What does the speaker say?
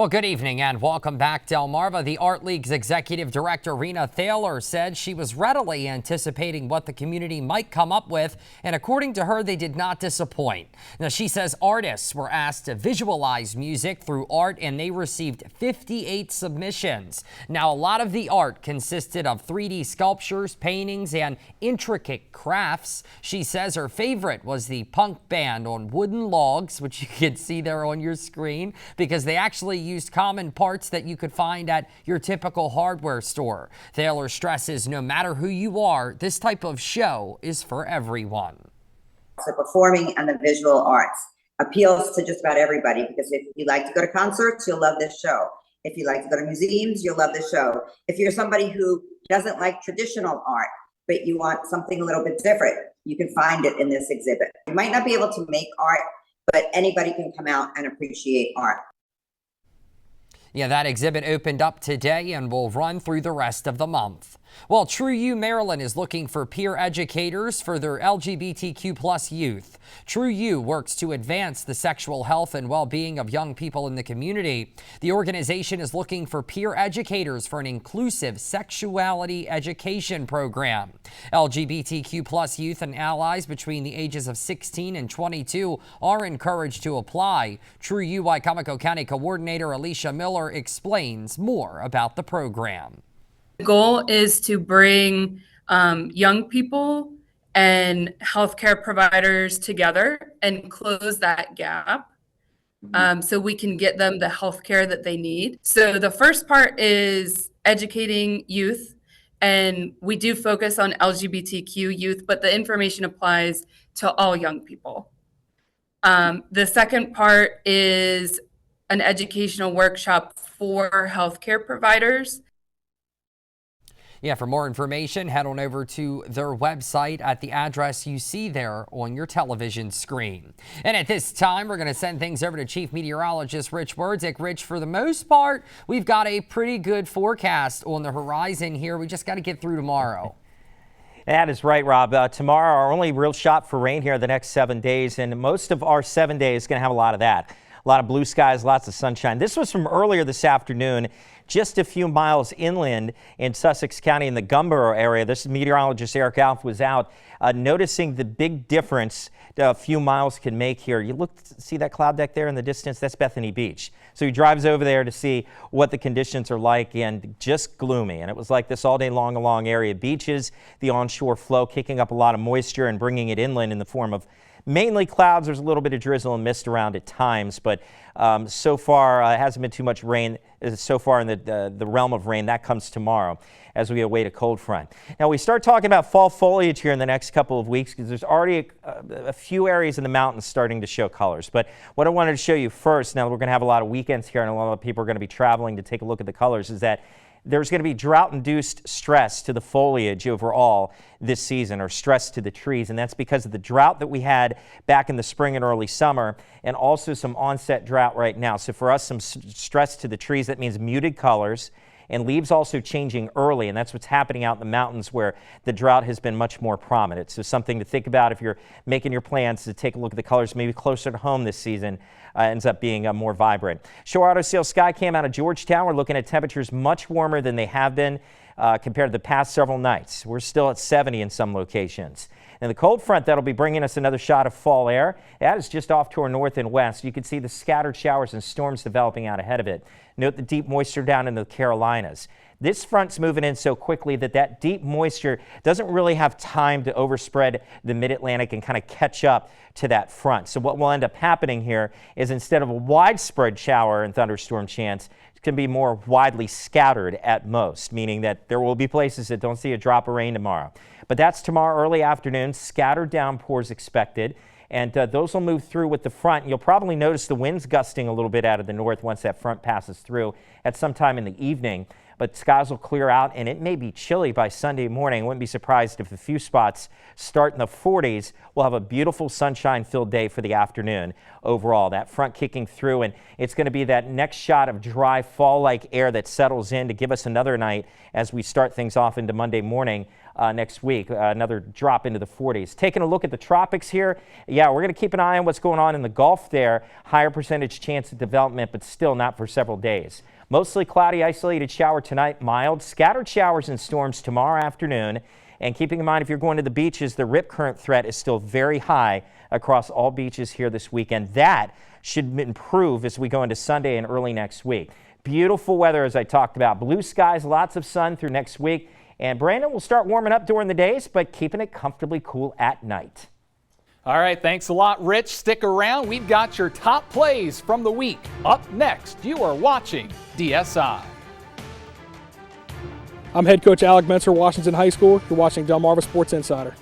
Well, good evening and welcome back, Delmarva. The Art League's executive director, Rena Thaler, said she was readily anticipating what the community might come up with, and according to her, they did not disappoint. Now, she says artists were asked to visualize music through art, and they received 58 submissions. Now, a lot of the art consisted of 3D sculptures, paintings, and intricate crafts. She says her favorite was the punk band on wooden logs, which you can see there on your screen, because they actually used common parts that you could find at your typical hardware store. Thaler stresses no matter who you are, this type of show is for everyone. So performing and the visual arts appeals to just about everybody, because if you like to go to concerts, you'll love this show. If you like to go to museums, you'll love this show. If you're somebody who doesn't like traditional art, but you want something a little bit different, you can find it in this exhibit. You might not be able to make art, but anybody can come out and appreciate art. Yeah, that exhibit opened up today and will run through the rest of the month. Well, True You Maryland is looking for peer educators for their LGBTQ+ youth. True You works to advance the sexual health and well-being of young people in the community. The organization is looking for peer educators for an inclusive sexuality education program. LGBTQ+ youth and allies between the ages of 16 and 22 are encouraged to apply. True You Wicomico County Coordinator Alicia Miller explains more about the program. The goal is to bring young people and healthcare providers together and close that gap so we can get them the healthcare that they need. So the first part is educating youth, and we do focus on LGBTQ youth, but the information applies to all young people. The second part is an educational workshop for healthcare providers. Yeah, for more information, head on over to their website at the address you see there on your television screen. And at this time, we're going to send things over to Chief Meteorologist Rich Werdzik. Rich, for the most part, we've got a pretty good forecast on the horizon here. We just got to get through tomorrow. That is right, Rob. Tomorrow, our only real shot for rain here the next 7 days, and most of our 7 days is going to have a lot of that. A lot of blue skies, lots of sunshine. This was from earlier this afternoon, just a few miles inland in Sussex County in the Gumboro area. This meteorologist Eric Alf was out noticing the big difference a few miles can make here. You look, see that cloud deck there in the distance? That's Bethany Beach. So he drives over there to see what the conditions are like, and just gloomy. And it was like this all day long along area beaches, the onshore flow kicking up a lot of moisture and bringing it inland in the form of mainly clouds. There's a little bit of drizzle and mist around at times, but so far it hasn't been too much rain so far in the realm of rain. That comes tomorrow as we await a cold front. Now we start talking about fall foliage here in the next couple of weeks, because there's already a few areas in the mountains starting to show colors. But what I wanted to show you first, now we're going to have a lot of weekends here and a lot of people are going to be traveling to take a look at the colors, is that there's going to be drought-induced stress to the foliage overall this season, or stress to the trees, and that's because of the drought that we had back in the spring and early summer, and also some onset drought right now. So for us, some stress to the trees, that means muted colors, and leaves also changing early, and that's what's happening out in the mountains where the drought has been much more prominent. So something to think about if you're making your plans to take a look at the colors maybe closer to home this season. Ends up being more vibrant. Show Auto Sales Skycam out of Georgetown. We're looking at temperatures much warmer than they have been compared to the past several nights. We're still at 70 in some locations. And the cold front that'll be bringing us another shot of fall air. That is just off to our north and west. You can see the scattered showers and storms developing out ahead of it. Note the deep moisture down in the Carolinas. This front's moving in so quickly that deep moisture doesn't really have time to overspread the mid-Atlantic and kind of catch up to that front. So what will end up happening here is, instead of a widespread shower and thunderstorm chance, it can be more widely scattered at most, meaning that there will be places that don't see a drop of rain tomorrow. But that's tomorrow early afternoon. Scattered downpours expected. And those will move through with the front. You'll probably notice the winds gusting a little bit out of the north once that front passes through at some time in the evening. but skies will clear out and it may be chilly by Sunday morning. Wouldn't be surprised if a few spots start in the 40s. We'll have a beautiful sunshine-filled day for the afternoon overall. That front kicking through, and it's going to be that next shot of dry fall-like air that settles in to give us another night as we start things off into Monday morning next week. Another drop into the 40s. Taking a look at the tropics here. Yeah, we're going to keep an eye on what's going on in the Gulf there. Higher percentage chance of development, but still not for several days. Mostly cloudy, isolated shower tonight, mild. Scattered showers and storms tomorrow afternoon. And keeping in mind, if you're going to the beaches, the rip current threat is still very high across all beaches here this weekend. That should improve as we go into Sunday and early next week. Beautiful weather, as I talked about. Blue skies, lots of sun through next week. And Brandon will start warming up during the days, but keeping it comfortably cool at night. All right, thanks a lot, Rich. Stick around. We've got your top plays from the week. Up next, you are watching DSI. I'm head coach Alec Menser, Washington High School. You're watching Delmarva Sports Insider.